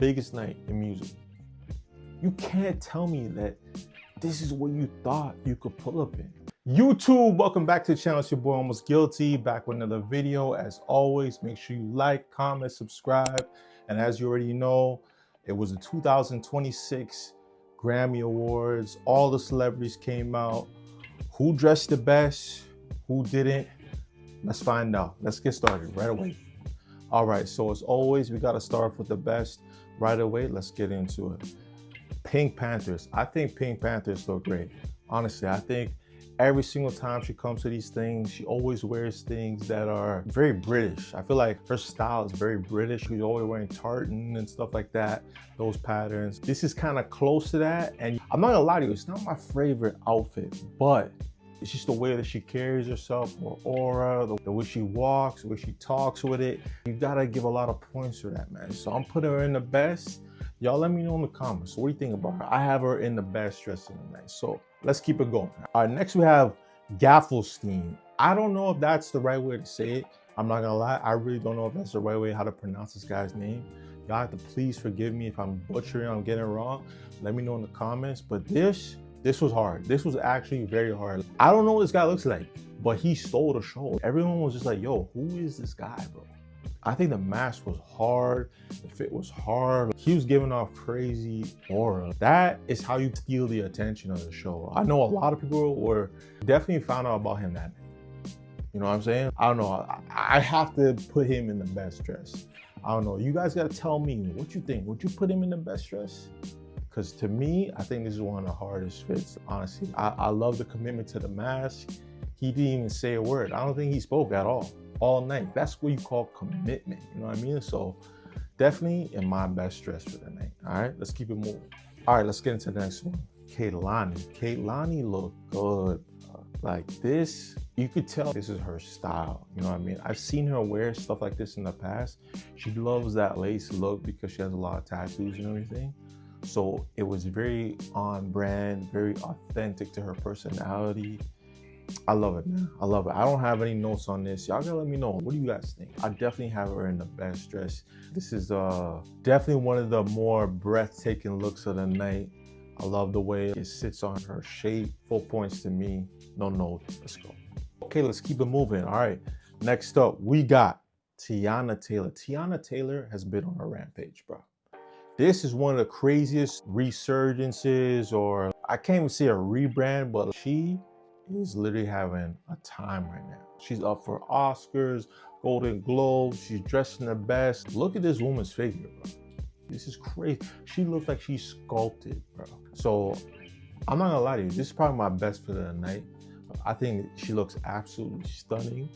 biggest night in music. You can't tell me that this is what you thought you could pull up in. YouTube, welcome back to the channel. It's your boy Almost Guilty, back with another video. As always, make sure you like, comment, subscribe. And as you already know, it was the 2026 Grammy Awards. All the celebrities came out. Who dressed the best? Who didn't? Let's find out. Let's get started right away. All right, so as always, we got to start off with the best right away. Let's get into it. PinkPantheress. I think PinkPantheress look great. Honestly, I think every single time she comes to these things, she always wears things that are very British. I feel like her style is very British. She's always wearing tartan and stuff like that, those patterns. This is kind of close to that. And I'm not gonna lie to you, it's not my favorite outfit, but it's just the way that she carries herself, her aura, the way she walks, the way she talks with it. You gotta give a lot of points for that, man. So I'm putting her in the best. Y'all let me know in the comments. What do you think about her? I have her in the best dressing tonight. So let's keep it going. All right, next we have Gesaffelstein. I don't know if that's the right way to say it. I'm not gonna lie. I really don't know if that's the right way how to pronounce this guy's name. Y'all have to please forgive me if I'm butchering, I'm getting it wrong. Let me know in the comments. But this was hard. This was actually very hard. I don't know what this guy looks like, but he stole the show. Everyone was just like, yo, who is this guy, bro? I think the mask was hard, the fit was hard. He was giving off crazy aura. That is how you steal the attention of the show. I know a lot of people were definitely found out about him that night. You know what I'm saying? I don't know, I have to put him in the best dress. I don't know, you guys gotta tell me what you think. Would you put him in the best dress? Because to me, I think this is one of the hardest fits, honestly. I love the commitment to the mask. He didn't even say a word. I don't think he spoke at all night. That's what you call commitment, you know what I mean? So definitely in my best dress for the night. All right, let's keep it moving. All right, let's get into the next one. Kehlani. Kehlani looked good. Like this, you could tell this is her style, you know what I mean? I've seen her wear stuff like this in the past. She loves that lace look because she has a lot of tattoos and everything. So it was very on brand, very authentic to her personality. I love it, man. I love it. I don't have any notes on this. Y'all gotta let me know. What do you guys think? I definitely have her in the best dress. This is definitely one of the more breathtaking looks of the night. I love the way it sits on her shape. Full points to me. No notes. Let's go. Okay, let's keep it moving. All right. Next up, we got Teyana Taylor. Teyana Taylor has been on a rampage, bro. This is one of the craziest resurgences, or I can't even say a rebrand, but she is literally having a time right now. She's up for Oscars, Golden Globes. She's dressed in the best. Look at this woman's figure, bro. This is crazy. She looks like she's sculpted, bro. So I'm not gonna lie to you. This is probably my best for the night. I think she looks absolutely stunning.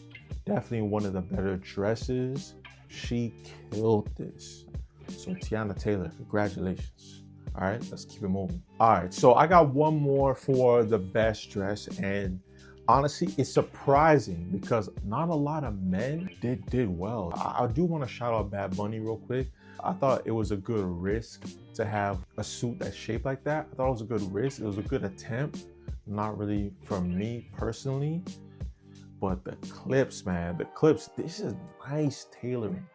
Definitely one of the better dresses. She killed this. So Teyana Taylor, congratulations. All right, let's keep it moving. All right, so I got one more for the best dress, and honestly, it's surprising because not a lot of men did well. I do want to shout out Bad Bunny real quick. I thought it was a good risk to have a suit that's shaped like that. I thought it was a good risk. It was a good attempt. Not really for me personally, but the Clipse, man, the Clipse, this is nice tailoring.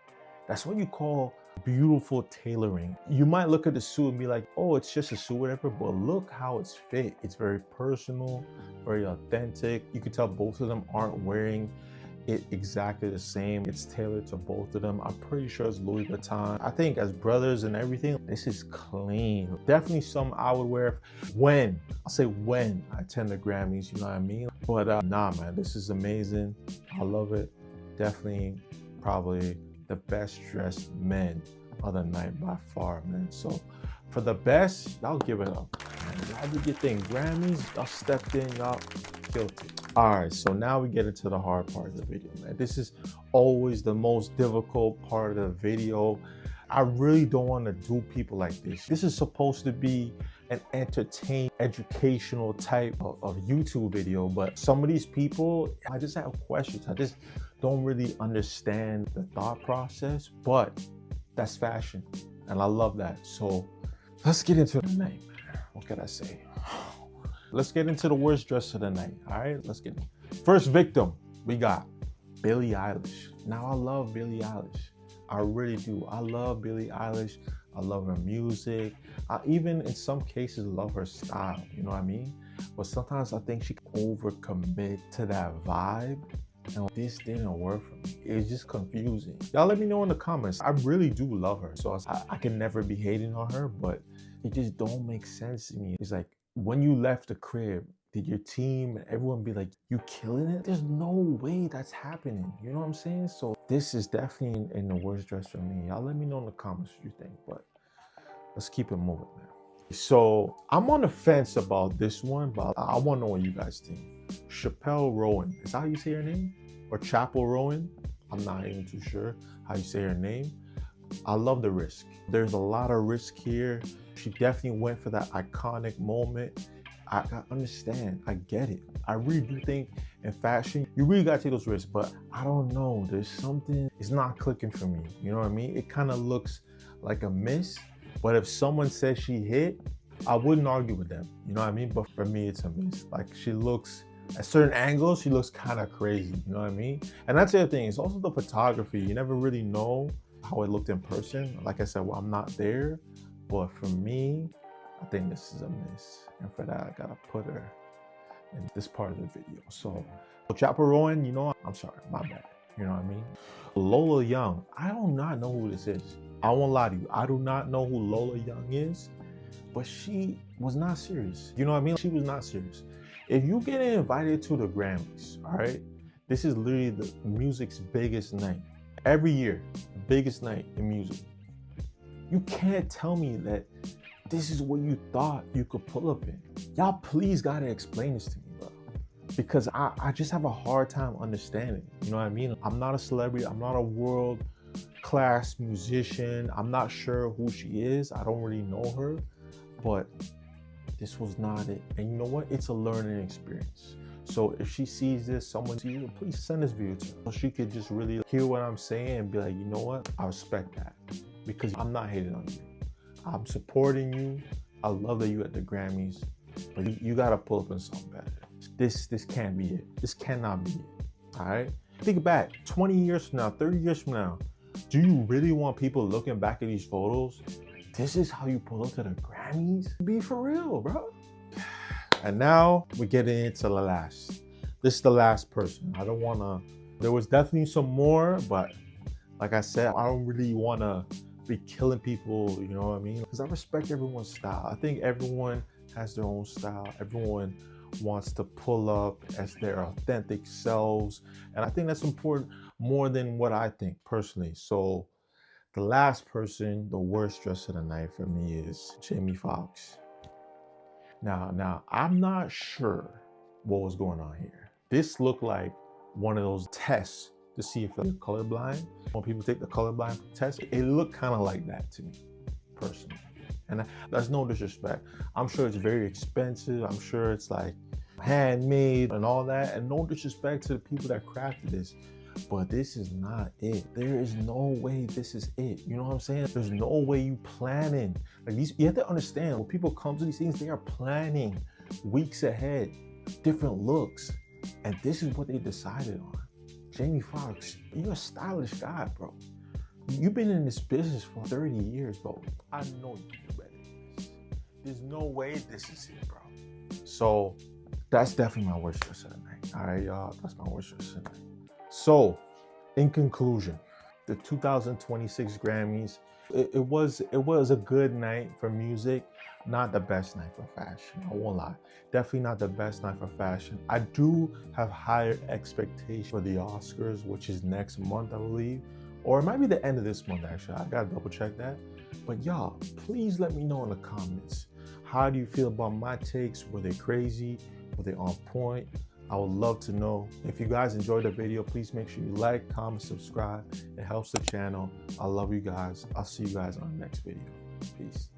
That's what you call beautiful tailoring. You might look at the suit and be like, oh, it's just a suit, whatever, but look how it's fit. It's very personal, very authentic. You can tell both of them aren't wearing it exactly the same. It's tailored to both of them. I'm pretty sure it's Louis Vuitton. I think as brothers and everything, this is clean. Definitely something I would wear when I attend the Grammys, you know what I mean? But nah, man, this is amazing. I love it. Definitely probably the best dressed men of the night by far, man. So for the best, y'all give it up. Y'all did your thing. Grammys, y'all stepped in, y'all killed it. All right, so now we get into the hard part of the video, man. This is always the most difficult part of the video. I really don't want to do people like this. This is supposed to be an entertaining, educational type of YouTube video, but some of these people, I just have questions. I just don't really understand the thought process, but that's fashion, and I love that. So let's get into the night, man. What can I say? Let's get into the worst dress of the night, all right? Let's get it. First victim, we got Billie Eilish. Now, I love Billie Eilish. I really do. I love Billie Eilish. I love her music. I even in some cases love her style, you know what I mean? But sometimes I think she overcommit to that vibe. And this didn't work for me. It's just confusing. Y'all let me know in the comments. I really do love her. So I can never be hating on her, but it just don't make sense to me. It's like when you left the crib, did your team and everyone be like, you killing it? There's no way that's happening. You know what I'm saying? So this is definitely in the worst dress for me. Y'all let me know in the comments what you think, but let's keep it moving, man. So I'm on the fence about this one, but I want to know what you guys think. Chappell Roan, is that how you say her name? Or Chappell Roan? I'm not even too sure how you say her name. I love the risk. There's a lot of risk here. She definitely went for that iconic moment. I understand, I get it. I really do think in fashion, you really gotta take those risks, but I don't know, there's something, it's not clicking for me. You know what I mean? It kind of looks like a miss, but if someone says she hit, I wouldn't argue with them. You know what I mean? But for me, it's a miss. Like she looks, at certain angles, she looks kind of crazy. You know what I mean? And that's the other thing, it's also the photography. You never really know how it looked in person. Like I said, well, I'm not there, but for me, I think this is a miss. And for that, I gotta put her in this part of the video. So Chappell Roan, you know, I'm sorry, my bad. You know what I mean? Lola Young, I do not know who this is. I won't lie to you. I do not know who Lola Young is, but she was not serious. You know what I mean? She was not serious. If you get invited to the Grammys, all right, this is literally the music's biggest night. Every year, the biggest night in music. You can't tell me that this is what you thought you could pull up in. Y'all please gotta explain this to me, bro. Because I just have a hard time understanding. You know what I mean? I'm not a celebrity. I'm not a world-class musician. I'm not sure who she is. I don't really know her, but this was not it. And you know what? It's a learning experience. So if she sees this, someone sees it, please send this video to her so she could just really hear what I'm saying and be like, you know what? I respect that because I'm not hating on you. I'm supporting you. I love that you at the Grammys, but you gotta pull up on something better. This can't be it. This cannot be it, all right? Think back, 20 years from now, 30 years from now, do you really want people looking back at these photos? This is how you pull up to the Grammys? Be for real, bro. And now we're getting into the last. This is the last person. I don't wanna, there was definitely some more, but like I said, I don't really wanna be killing people, you know what I mean? Because I respect everyone's style. I think everyone has their own style. Everyone wants to pull up as their authentic selves. And I think that's important more than what I think personally. So the last person, the worst dress of the night for me is Jamie Foxx. Now, I'm not sure what was going on here. This looked like one of those tests to see if you're colorblind. When people take the colorblind test, it looked kind of like that to me, personally. And that's no disrespect. I'm sure it's very expensive. I'm sure it's like handmade and all that. And no disrespect to the people that crafted this, but this is not it. There is no way this is it. You know what I'm saying? There's no way you planning. Like these, you have to understand when people come to these things, they are planning weeks ahead, different looks. And this is what they decided on. Jamie Foxx, you're a stylish guy, bro. You've been in this business for 30 years, bro. I know you can do better than this. There's no way this is it, bro. So that's definitely my worst dress of the night. All right, y'all, that's my worst dress of the night. So, in conclusion, the 2026 Grammys, it was a good night for music, not the best night for fashion. I won't lie, definitely not the best night for fashion. I do have higher expectations for the Oscars, which is next month, I believe, or it might be the end of this month. Actually, I gotta double check that. But y'all, please let me know in the comments. How do you feel about my takes? Were they crazy? Were they on point? I would love to know. If you guys enjoyed the video, please make sure you like, comment, subscribe. It helps the channel. I love you guys. I'll see you guys on the next video. Peace.